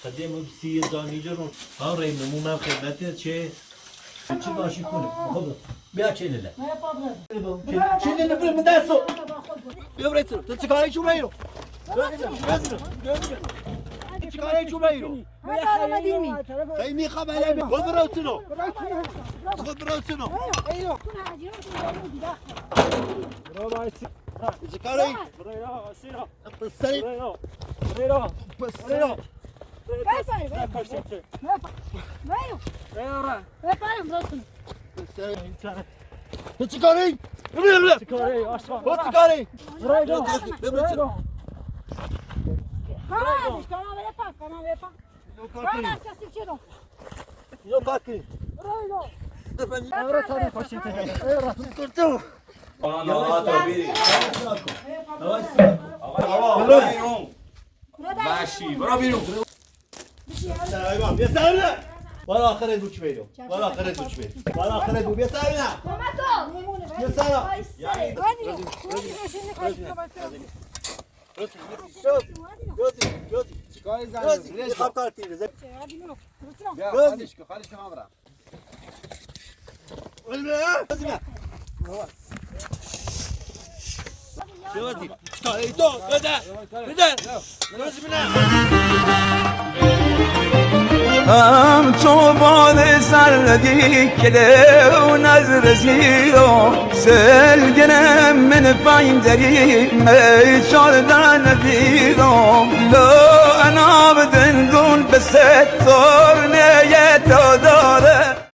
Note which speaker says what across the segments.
Speaker 1: قدیم بسی دانی جرون ها رای نمونه خدمتی چه چی باشی کنه خب بیا چه نه چه نه بریم من دستو بیا برای تو چیکاری چو میرو چیکاری چو میرو خیلی خبره خود برو سنو خود برو سنو برو باید چیکاری برو سیرا بسری برو بسری چی کاری؟ چی کاری؟ آشقا چی کاری؟ اینو پاکی
Speaker 2: آقا بیری باشی برو بیرون
Speaker 1: بیا سرنا ولا آخر دو چی بیرو ولا آخر دو چی بیرو ولا آخر دو بیا سرنا بیا سرنا
Speaker 3: چیکار زنی؟
Speaker 1: خب کار تیره
Speaker 3: بیا خالیش که خالیش ما برم
Speaker 1: شوازی کاری تو بده بده
Speaker 4: هم تو باد سردی کده و نظر زیرو سلگنم من پایین دری می چاردن ندیرو لو انا بدندون به ستور نیت داره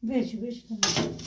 Speaker 5: Vejo, vejo também.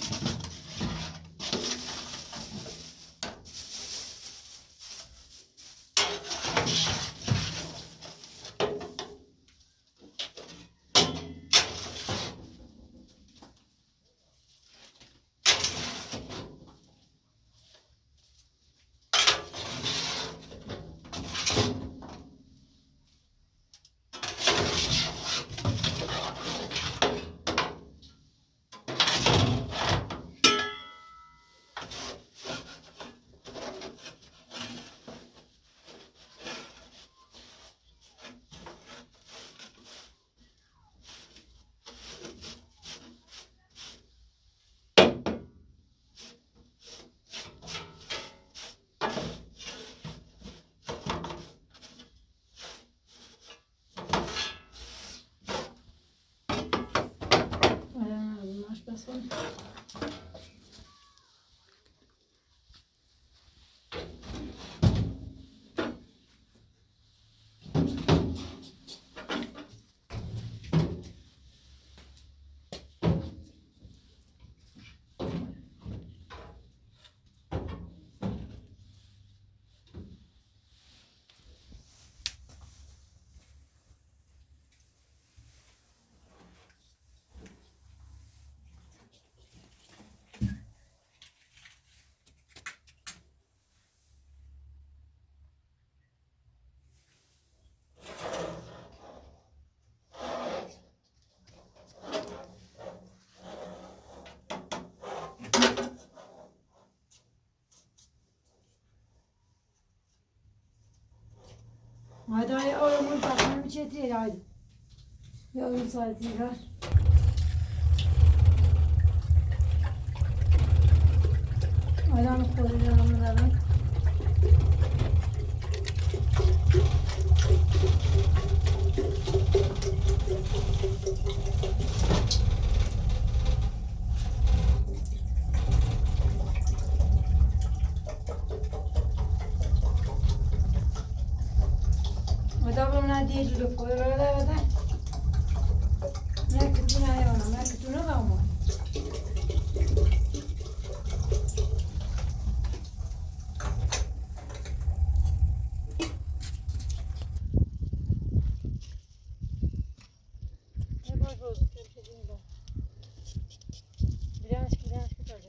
Speaker 5: Haydi haydi oğlum takımı bir çetiye haydi. Yarım saati var. Ayağını koyacağım onların. Adamlar diyecek koyuyorlar da. Ne kutuna yana, ne kutuna da mı? Ne boş boş, bir de. Bilanç tutacağım.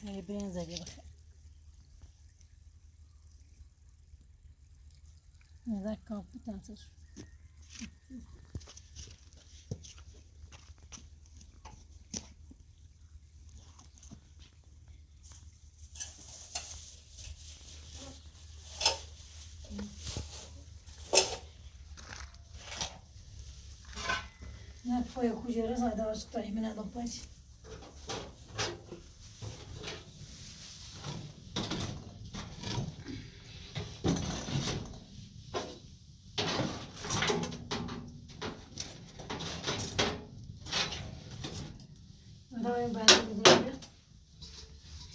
Speaker 5: Ne benziyor bak. Ne de kapı tansır. Ne koyu kucağına sayda açıkta emine dokmacı.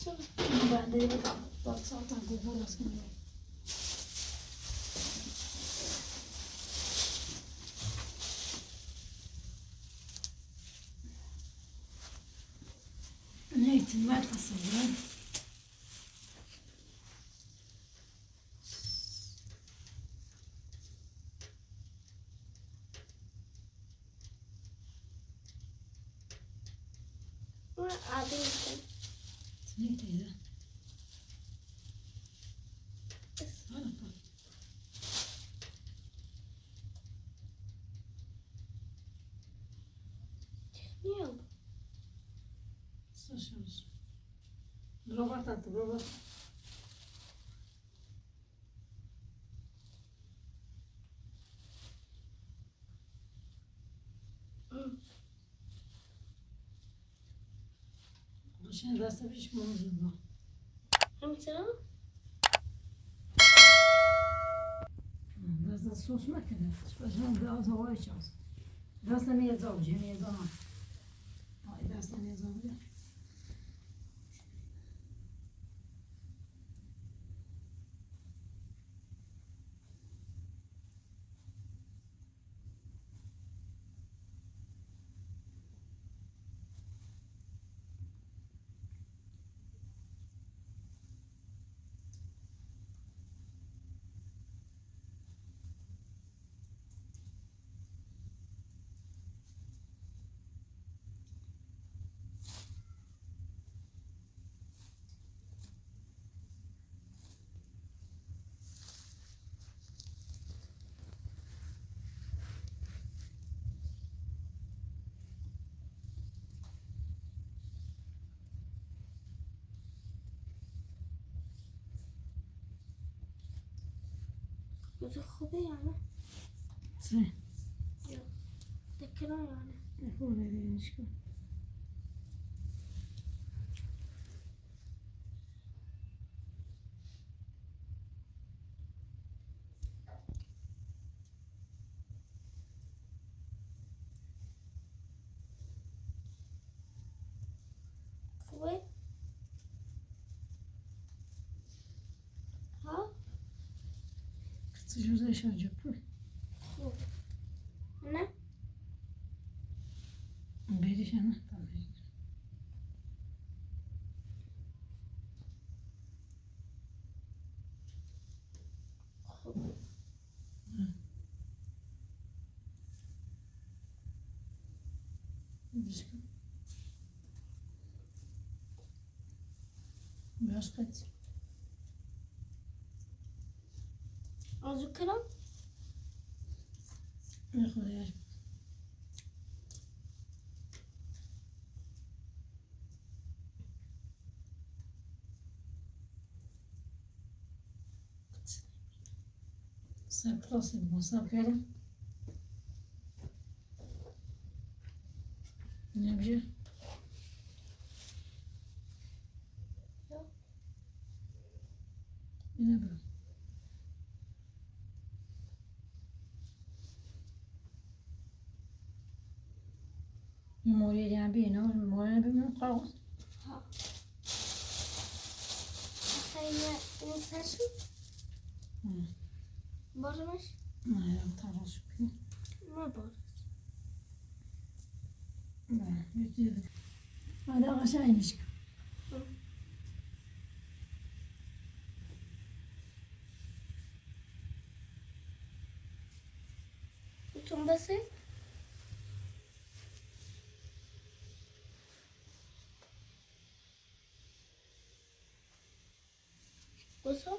Speaker 5: Ben de eve bak zaten kokuyor aslında. Ne için var tasarlı? Neydi?
Speaker 6: Niye oldu?
Speaker 5: Saçıyoruz. Robot attı, robot. Şimdi rasta bir iş mi oldu?
Speaker 6: Mesela?
Speaker 5: Rasta sos makinesi. Şimdi biraz hava içeceğiz. Rasta ne yazalım? Ne yazalım? Ay rasta ne yazalım?
Speaker 6: Gözü خوبه yani.
Speaker 5: Sen.
Speaker 6: Tekrar yani.
Speaker 5: Ne oluyor demiş ki?
Speaker 6: خوبه؟ ها؟
Speaker 5: Kıtıcı da şarjı.
Speaker 6: خوب نه؟
Speaker 5: Beri şana.
Speaker 6: خوب
Speaker 5: Biraz kaç.
Speaker 6: آزو کنم؟
Speaker 5: Ne kadar? Sen klasın masal verin. Ne yapacağız?
Speaker 6: Yok.
Speaker 5: Ne bu? Memoriye yani bir ne var? Memoriye bir mi kaldı?
Speaker 6: ها خیلی این سرشون بارمش؟
Speaker 5: Ne ya tarz bir.
Speaker 6: نه بار
Speaker 5: Ne? Yüzüyor. Hadi aşağı iniş.
Speaker 6: بتون بسه؟ بسه؟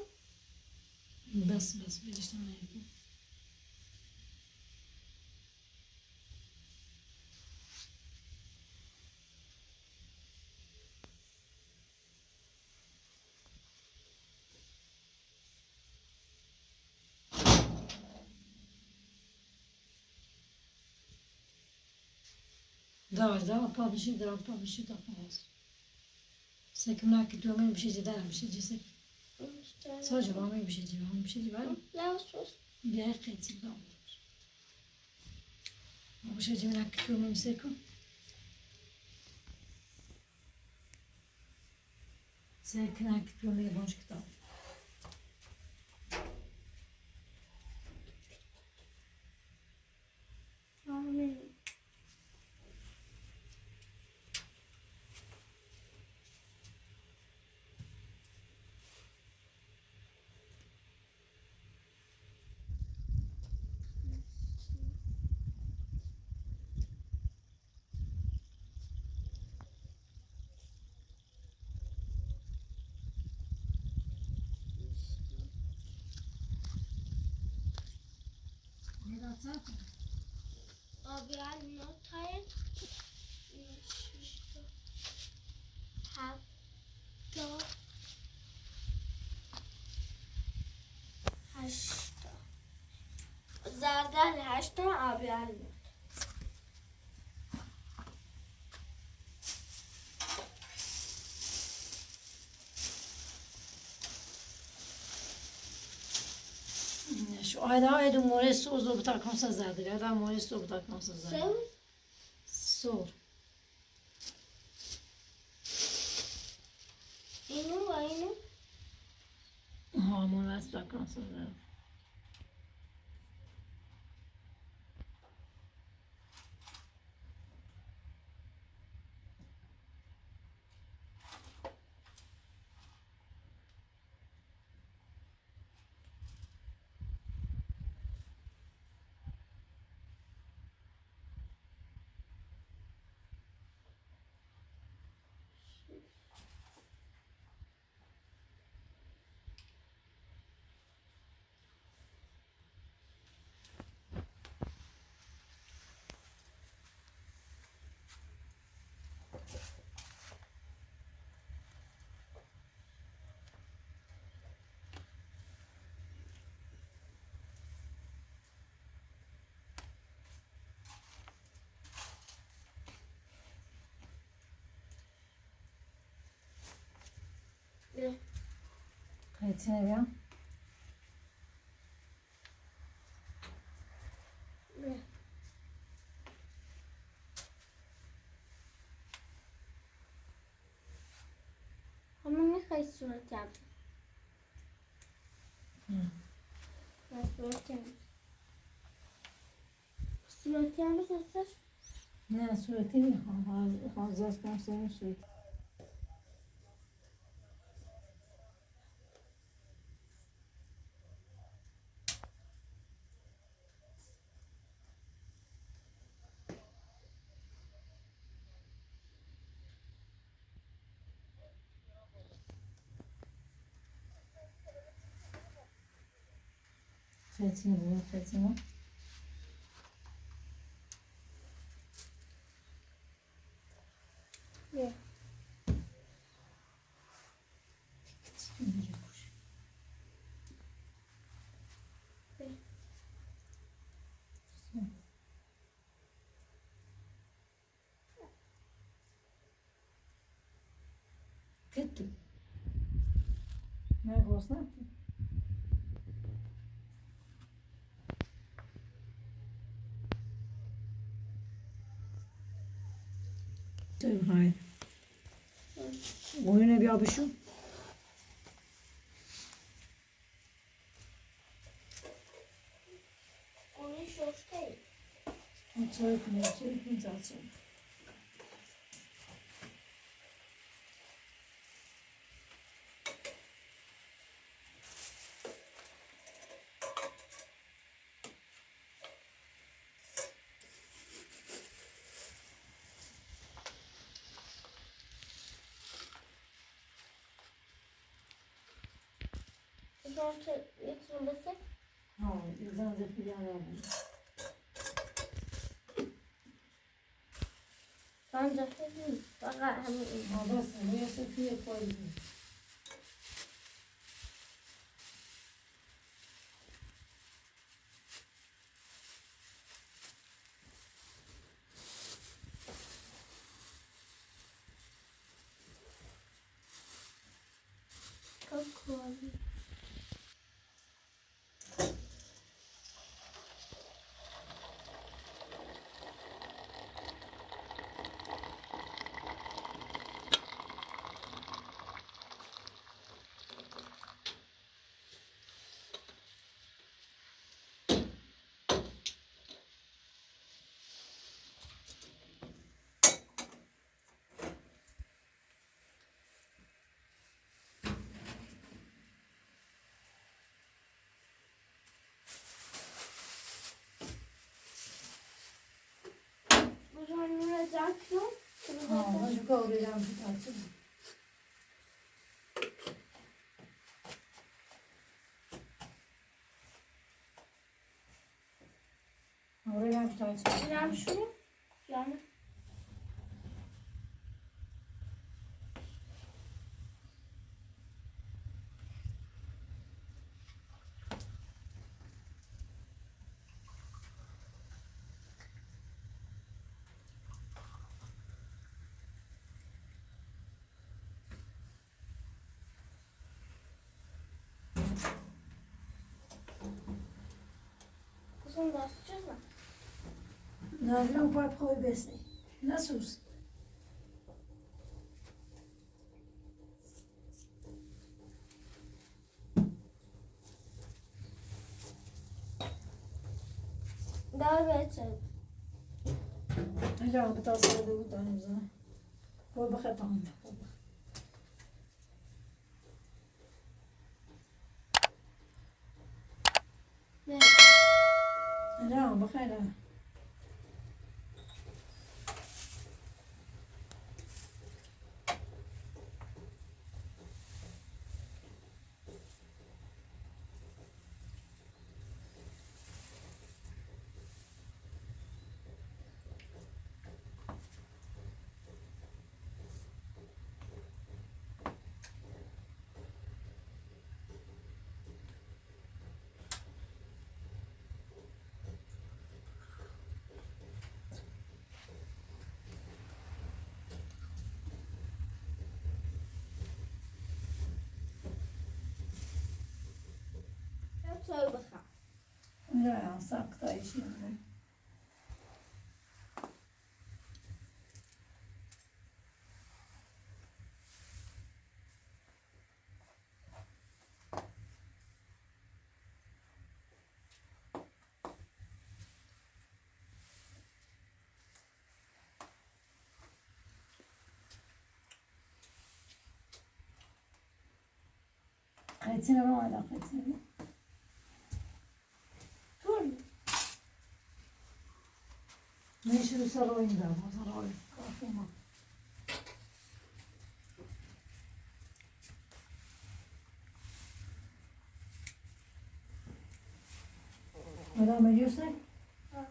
Speaker 5: Bas bir işte ne yapayım? Apa bir şey daha fazla. Sekimler gidiyorum bir şey der bir şey cesek. Sadece var mı bir şey var mı?
Speaker 6: لا وسوس
Speaker 5: Bir yer kayıtsız kalmış. Bu şey cemine gidiyorum bir sekim. سکنک تو میگه بانش کتاب
Speaker 6: آمین. آبی الان تایم 7 8 زردل 8 آبی الان
Speaker 5: şu ayda ayda more soz do buta kansa zerdir ya da more soz buta kansa zerdir
Speaker 6: سو
Speaker 5: sor
Speaker 6: اینو و اینو
Speaker 5: ha more buta kansa zerdir
Speaker 6: نه
Speaker 5: kayıtına bir
Speaker 6: نه همه میخوای صورتم من صورتم بسستش
Speaker 5: ne sureti mi hazır konserin sureti Fethiye bu, Fethiye.
Speaker 6: نه
Speaker 5: Gitti. Ne yapıyorsun? Tabii hayır. Oyuna bir abişim.
Speaker 6: اونی ششکی
Speaker 5: Çay zaten.
Speaker 6: میتونم بسه
Speaker 5: Ha, izan zepilyan aldım.
Speaker 6: من جاهزی فقط همین این
Speaker 5: Ama sen niye sepiye koydun?
Speaker 6: کاکوانی
Speaker 5: Ben şu kavrayacağım bir tatsın. Kavrayacağım bir tatsın.
Speaker 6: Yani şunu. Yani. Kızım da sıcak mı?
Speaker 5: Nazlı ufak koy besle. Nasıl olsun?
Speaker 6: Daha beter.
Speaker 5: Acaba bir tasarı da buradan bize. Koy bak tamam.
Speaker 6: Ne?
Speaker 5: Acaba bak hele.
Speaker 6: Hep söyle bakalım.
Speaker 5: Ya sakta işini. Kaçına mı hala kaçına?
Speaker 6: Dur.
Speaker 5: Ne işi sarı oyunda bu sarı oyun. Kalkma. Devam ediyorsak?
Speaker 6: Ha.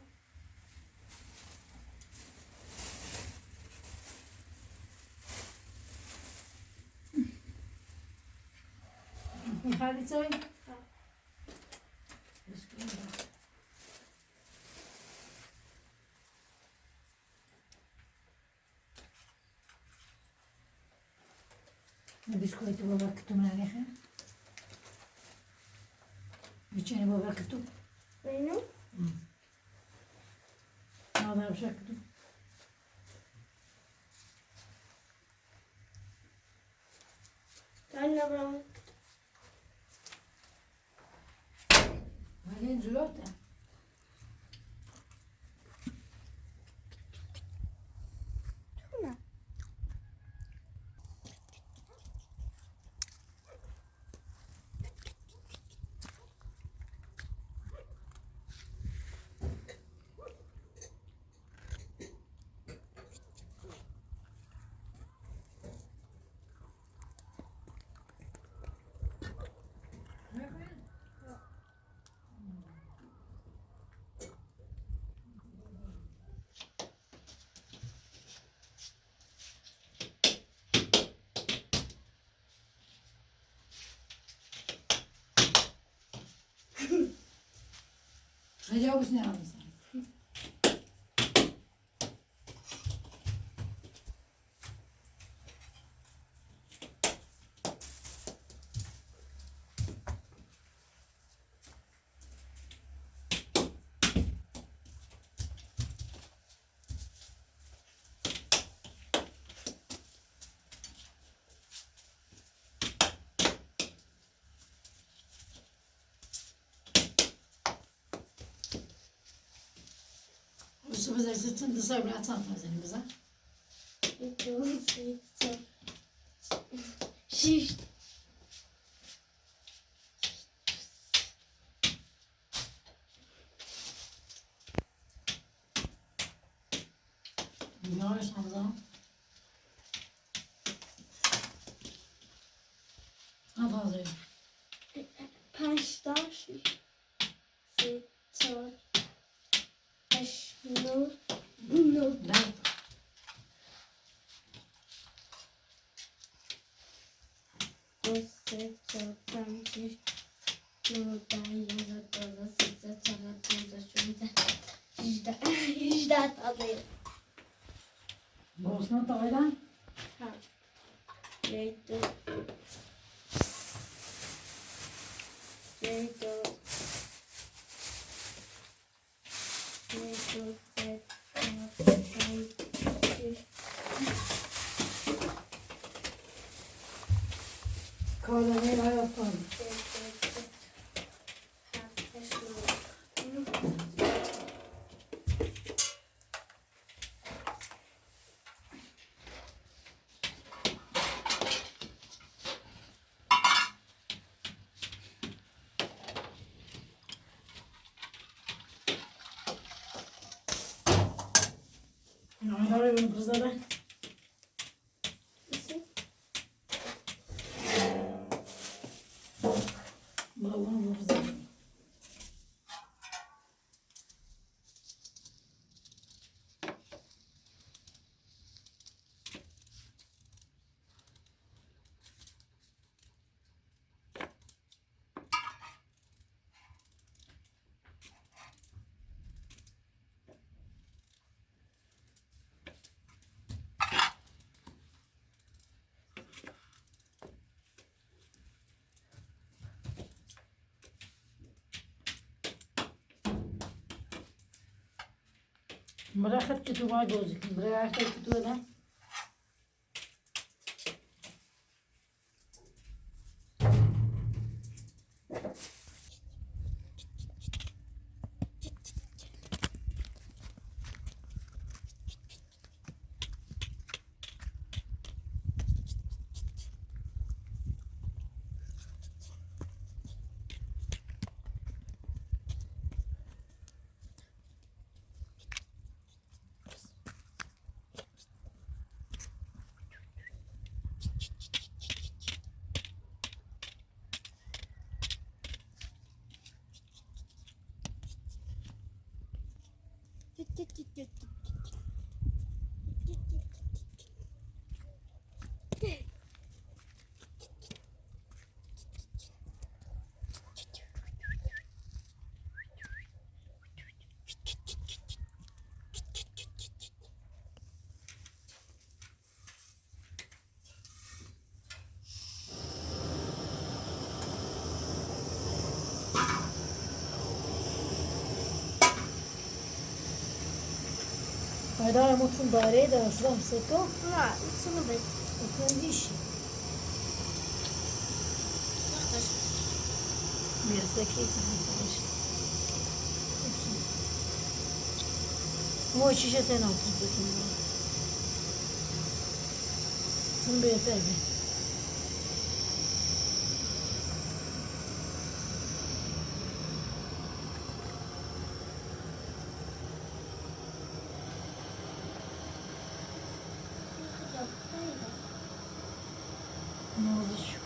Speaker 5: Hadi söyle.
Speaker 6: Ha.
Speaker 5: Biscoito baba kutum nereye? Biçeni baba kutum.
Speaker 6: Benim.
Speaker 5: Ağlar bıçak kutum.
Speaker 6: Ben de buramı.
Speaker 5: Valen zulota. Tecavüz ne aldın sen? Usta bize zıttın dışarı bile atan fazla bize.
Speaker 6: Şiş.
Speaker 5: Ne olmuş Hamza? Ha fazla yok.
Speaker 6: 5 تا 6 7 8 8 9 9
Speaker 5: Ben
Speaker 6: دو سه چهار پنج شش 9 10 11 12 13 14 15 16 18 تا داریم.
Speaker 5: Bosna Taylan.
Speaker 6: ها یک دو یک دو سه چهار پنج شش
Speaker 5: Kahveleri hayattan. Aylar benim kızlara. Babam bu kızlara. Bırakıp tutuğa gözükün. Bırakıp tutuğa. Aylar mutsun daireye de şuram seto.
Speaker 6: لا شنو بك؟
Speaker 5: Oturuncu işi. Bir sekiz tane. Bu şişe ten altı bütün. Sen bir efendim. Ne olacak?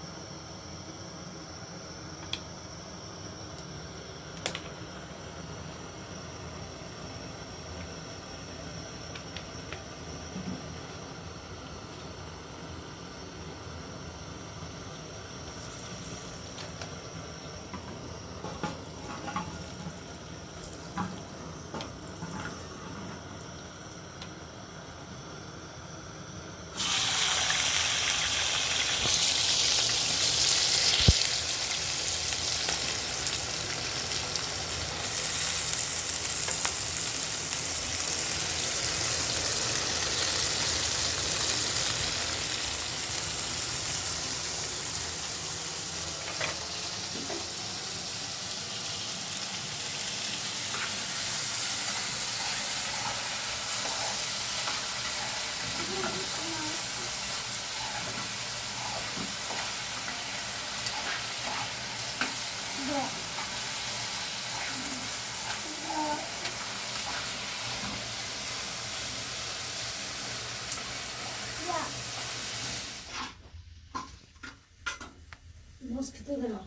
Speaker 5: مسكت دلا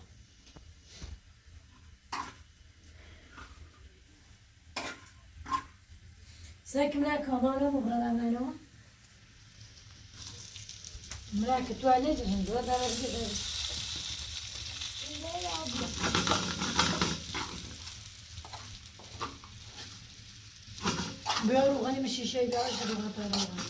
Speaker 5: ساكن لك هذا مبرر منو ملاك تواليت عند ولا رجل بيعرو غني مشي شيء ده عشان يغطي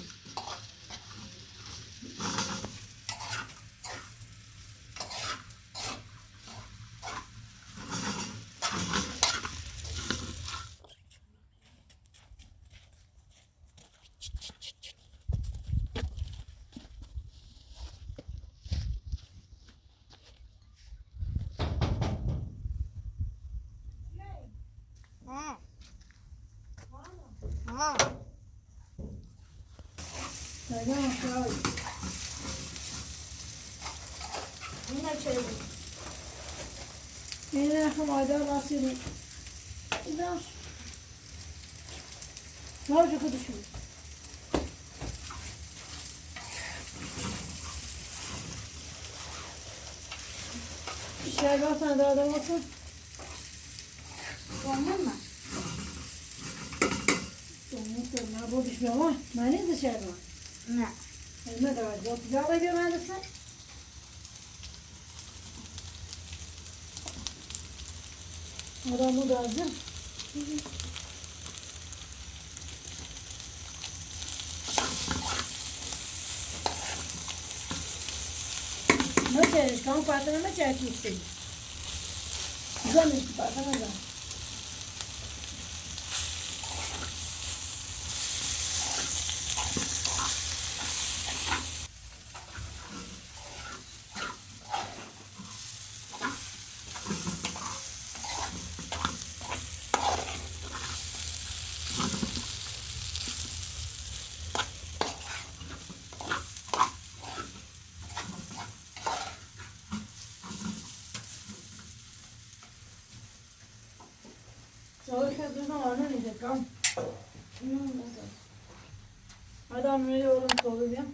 Speaker 5: تمام شوي
Speaker 6: هنا شيء
Speaker 5: هنا هم عادة راسي إذا ما وجه كده شو الشايبات أنا هذا وصل
Speaker 6: وماما
Speaker 5: وصل ما بودش بيوه ما ننزل شايبات
Speaker 6: نعم
Speaker 5: المدرسة جوت جالي بيوم هذا السنة هذا مدرسة ما تعرفش كم فاتنا ما تعرفش تسوي زمن فاتنا زمن سوي كذا أنا نيجي كم هذا من يوم سوي بيا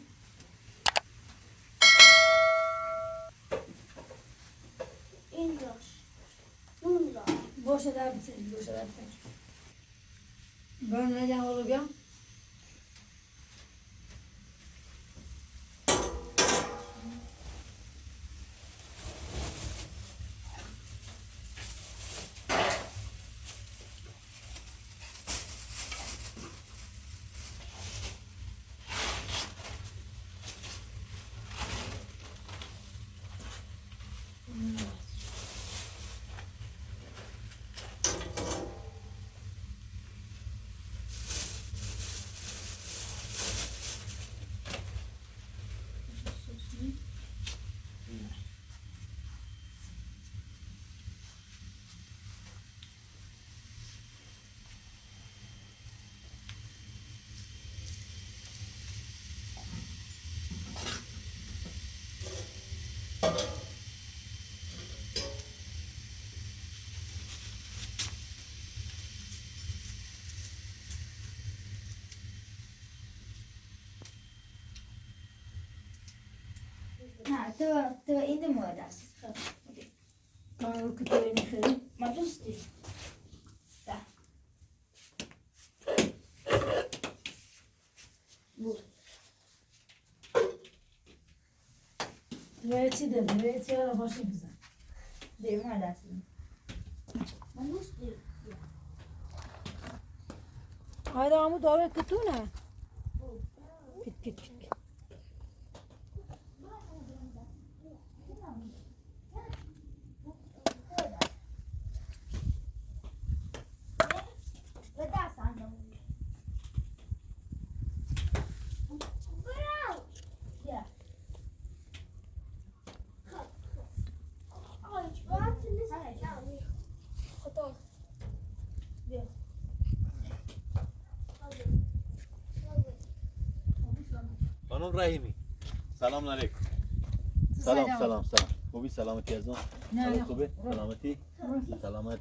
Speaker 6: إنجلش نونجا
Speaker 5: boş eder misin boş eder misin ben ne can olur ya
Speaker 6: نعم تو إيدي موداس
Speaker 5: Kanka kütüğünü kırın.
Speaker 6: ما دوستي ده بول
Speaker 5: Düveyçi de düveyçi ara başı güzel.
Speaker 6: دي موداس ما دوستي
Speaker 5: Haydi Amut davet kütüğü ne? Pit pit pit.
Speaker 6: وداس عندهم يا
Speaker 1: خانم رحیمی سلام علیکم سلام سلام سلام خوبی سلامتی از اون
Speaker 5: نه
Speaker 1: خوبه سلامتی سلامت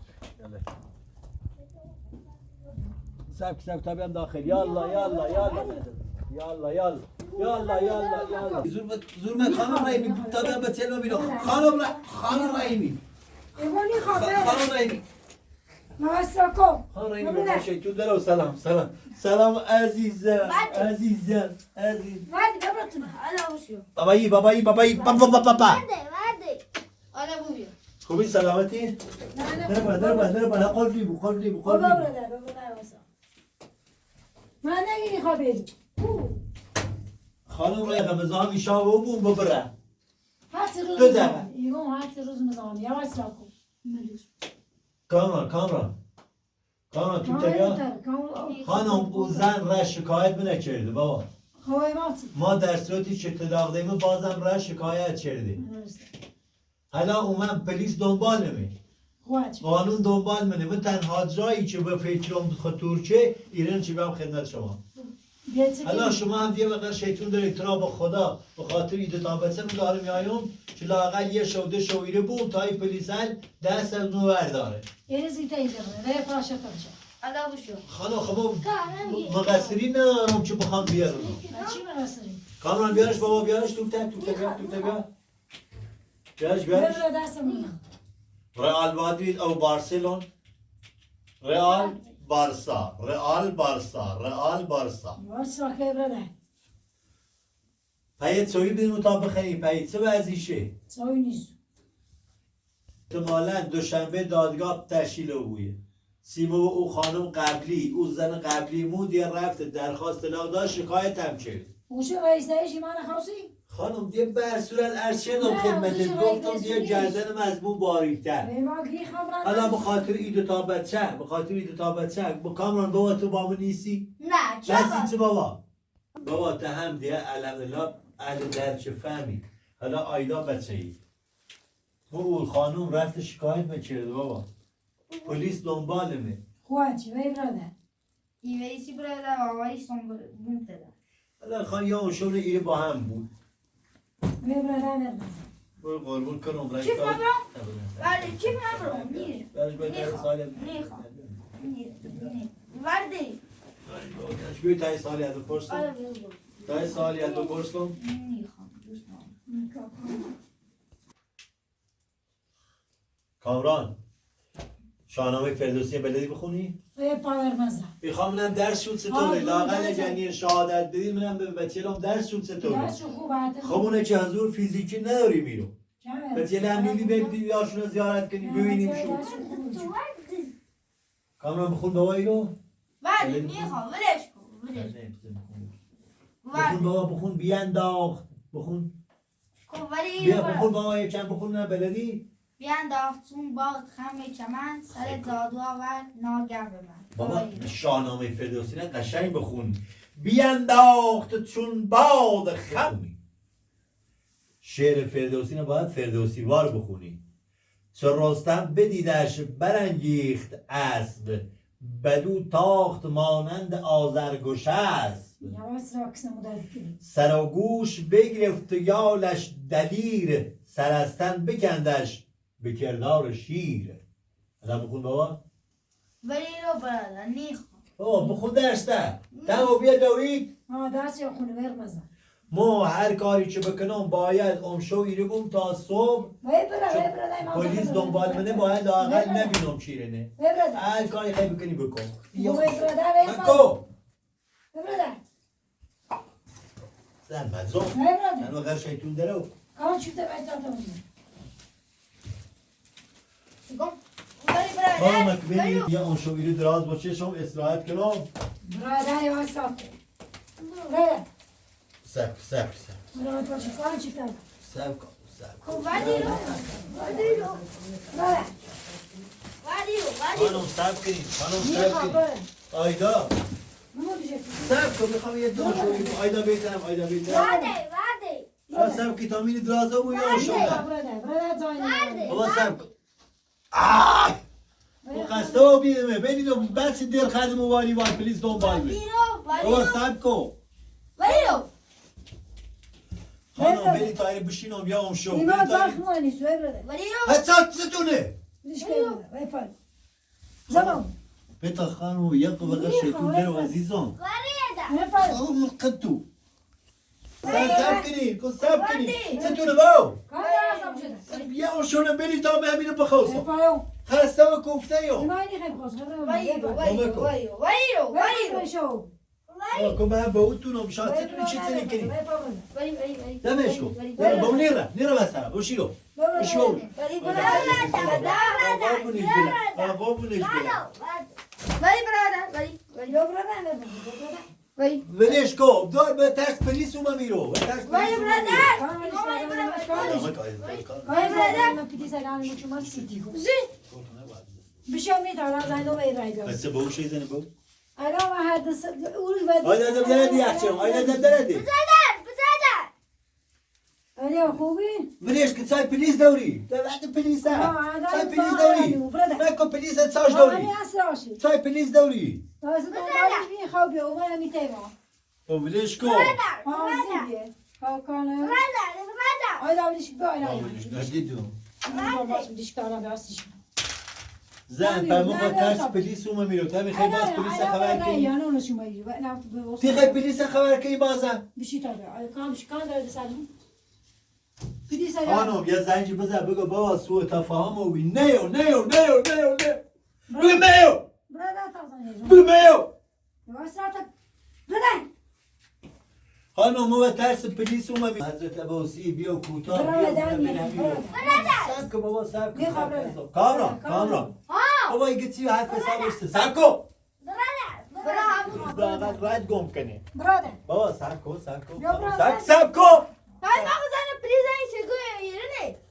Speaker 1: سبک سبک تابعیم داخل یالا یالا یالا یالا یالا يلا يلا يلا زور خانم رحیمی تا به تلو میرو خانم رحیمی
Speaker 5: ایوانی خوابه
Speaker 1: خانم رحیمی
Speaker 5: ماستاکو
Speaker 1: خانم رحیمی با شیطون درو سلام عزیزم عزیز
Speaker 6: Hadi kapatın. Hala uçuyor.
Speaker 1: بابایی
Speaker 6: Hadi. Hala vuruyor.
Speaker 1: خوبی سلامتی؟ در با قلبی بو
Speaker 5: بابا برادر واسه من نگیری خوابید
Speaker 1: خانم رحیمی بزام ایشا و بو ببره
Speaker 5: هر روز
Speaker 1: دو دقیقه.
Speaker 5: ایوان هر روز مزام یواش ساکو
Speaker 1: کامران تو تگه خانم او زن را شکایت نکرده بابا
Speaker 5: خوای ماتی
Speaker 1: ما در صورتی که طلاق دهیم بازم را شکایت کرده حالا اومد پلیس دنبال نمی
Speaker 5: خواهد
Speaker 1: قانون دنبال منه و تنها جایی که به فکرم خطور چه ایران چی بهم خدمت شما حالا شما هم یه وقت شیطون داره اعتراف به خدا به خاطر ایده تابسه میداره میایم که لااقل یه شوده شویره بود تا این پلیسن دست از نو برداره
Speaker 5: ایرزی تاییده ره پاشه پاشه
Speaker 6: Hala uçuyor.
Speaker 1: خانم خب مقصری ندارم که بخوام بیارم
Speaker 5: چی مرسری
Speaker 1: کامران بیارش بابا بیارش تو بیا بیارش
Speaker 5: ببره دستم میگم
Speaker 1: رئال مادرید او بارسلون رئال بارسا
Speaker 5: یواش ساکه برده
Speaker 1: پایت سوی بین مطابق خیلی پایت سو ازیشه
Speaker 5: سوی نیست
Speaker 1: احتمالاً دوشنبه دادگاه تشکیل بویه سیمو و او خانم قبلی او زن قبلی مود یه رفت درخواست طلاق داشت شکایت هم کرد
Speaker 5: اوشو رئیسایشی من خواسی
Speaker 1: خانم دیگه بر صورت عرض کردم خدمتت گفتم دیگه گردن مضمون باریک‌تر
Speaker 5: ما کی خبرن
Speaker 1: حالا به خاطر ایدو تا بچه با کامران بابا تو با من نیستی؟
Speaker 6: Ne?
Speaker 1: بسی چه بابا تا هم دیگه الحمدلله اهل درچه فهمید حالا آیدا بچه ای او خانم رفت شکایت میکرده بابا پلیس دنبالمه
Speaker 5: خواهد چی وی برده
Speaker 6: I vezi burada var son buntada.
Speaker 1: حالا خان یا اون شغل ایره با هم بود
Speaker 5: وی برده برده
Speaker 1: برو قربون کنم رنگ
Speaker 6: Çift ablam. Verdi. Çift ablam. Niye?
Speaker 1: برش باید در سالی
Speaker 6: Niye? Verdi.
Speaker 1: شبیه تای سالی از بپرسم
Speaker 6: Hala vuruyor.
Speaker 1: تای سالی از بپرسم
Speaker 6: Niye?
Speaker 1: کامران شاهنامه فردوسی بلدی بخونی؟
Speaker 5: وی پاور مزه
Speaker 1: میخوام منم درس شد چطوره لااقل اگر شهادت بدید منم به بچه‌ام درس شد چطوره
Speaker 5: درسو خوب
Speaker 1: خب اونه که حضور فیزیکی نداری میرو بچه هم میلی برید یاشون زیارت کنی ببینیم شو کامران بخون بابایی رو
Speaker 6: Verdi. Niye? Vereş.
Speaker 1: بخون بابا بخون بیانداخت بخون
Speaker 6: Kovali.
Speaker 1: بیا بخون بابا یکم بخون نه بلدی
Speaker 6: بیانداخت چون باغ خم چمن سر داد و آورد ناگه به من.
Speaker 1: بابا شاهنامه فردوسی نه قشنگ بخون بیانداخت چون باد خمی شعر فردوسی نه باید فردوسی وار بخونی چو رستم بدیدش برانگیخت اسب بدو تاخت مانند آذرگشسب
Speaker 5: یواش راکس نموداد کنی
Speaker 1: سر و گوش بگرفت و یالش دلیر سر از تن بکندش به کردار شیر الان بخون بابا
Speaker 6: ولی رو برادر نیخوام.
Speaker 1: بابا بخون درس ده تمام بیا داوید
Speaker 5: درس یا خونه ور مزه
Speaker 1: ما هر کاری که بکنم باید امشو ایره بوم تا صبح
Speaker 5: وی برده
Speaker 1: پلیس دنبال منه باید لااقل نبینم چیرنه
Speaker 5: وی برده
Speaker 1: هر کاری خیلی بکنی بکن
Speaker 5: وی برده وی
Speaker 1: نکو
Speaker 5: برده
Speaker 1: زن مزم
Speaker 5: وی برده
Speaker 1: من وقت شیطون درو
Speaker 5: کان چیفته باید تا داریم
Speaker 1: خانم اکبری یه امشو ایره دراز باشه شما استراحت کنم
Speaker 5: برده یواش ساکو برده
Speaker 1: سب
Speaker 5: برده پاشه کان چیفته
Speaker 1: سب
Speaker 6: ولی رو
Speaker 5: برده
Speaker 1: خانم سب کنید آیدا سب کن میخوام یه دو شو آیدا بیترم سب کی تامین درازا بو یا شما
Speaker 5: برده زاینه
Speaker 1: بابا سب کن آی و قصده و بیدمه بینید و بس دیر خرد موبایلی وای پلیس دنبال بید بابا سب کن خانم بینید تایر بشینم یا هم شو
Speaker 5: اینا زخم نیست وی برده
Speaker 1: حتی ستونه
Speaker 5: دیش که برده وی پال زمان
Speaker 1: بتا خانم یک وقت شیطون درو عزیزم
Speaker 5: وی پال
Speaker 1: او مقدو کنی کن سب کنی ستونه باو
Speaker 5: کار دارم شده
Speaker 1: بیا و شونه بری تا به همینو بخوصم
Speaker 5: پایو
Speaker 1: خسته و کوفته یو
Speaker 5: ایمانی خیلی خوش شو
Speaker 1: کن به هم با اون تونم شاید ستونه چی سنی کنی دمش کن با اون نیره بسره باشیو باشیو بابونش بله ولش کو دار به ترس پلیس اومد میرو به ترس پلیس اومد
Speaker 5: بشه میتونم زنده به رای بیارم.
Speaker 1: بس باو شی زنه باو
Speaker 5: الان ما هر دست اولی ود.
Speaker 1: آیدا دم دردی اخچم آیدا دم دردی
Speaker 5: الان خوبی؟
Speaker 1: ولش که سای پلیس دوری دعوت پلیس سای پلیس دوری مکو پلیس ساش دوری
Speaker 5: همین اسراشی.
Speaker 1: سای پلیس دوری
Speaker 5: تازه دنبالش می خوابی و من میتیما.
Speaker 1: او ولش کو
Speaker 5: زیبیه. کارکنه. آیدا ولش کو آیدا.
Speaker 1: ندیدم
Speaker 5: من باش میش کارم بیاستش.
Speaker 1: زن پامو با ترس پلیس اومد میرو تا میخوای باز پلیس خبر کنی
Speaker 5: یا نه نشون بدی.
Speaker 1: تی خی پلیس خبر کنی بازم
Speaker 5: بشی تا کامش کان داره سالم. پلیس
Speaker 1: خانم یه زنجی بزن بگو بابا سوء تفاهم و وی نیو بگو میو
Speaker 5: برادر تازه
Speaker 1: بگو میو
Speaker 5: واسات برادر
Speaker 1: خانم ما به ترس پلیس اومد حضرت عباسی بیا کوتاه بیا سب که بابا سب که کامران بابا این گچی حرف حسابش سب کو رد گم کنی
Speaker 5: برادر
Speaker 1: بابا سب کو سب کو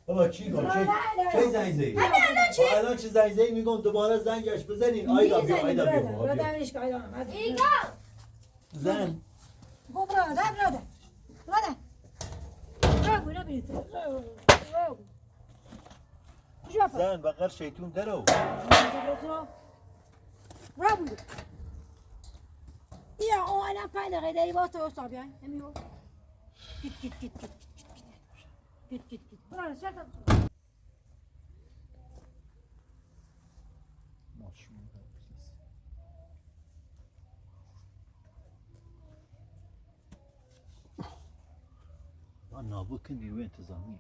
Speaker 1: بابا چی گم چی زنگ زی الان چی زنگ زی میگم دوباره زنگش بزنین آیدا بیا
Speaker 5: برادر میش که آیدا
Speaker 1: زن
Speaker 5: برادر
Speaker 1: زن بغیر شیطون درو
Speaker 5: برابو یا او الان 5 دقیقه داری با تو استاد بیاین نمیو گیت برادر شات
Speaker 1: نابو کنی و انتظامی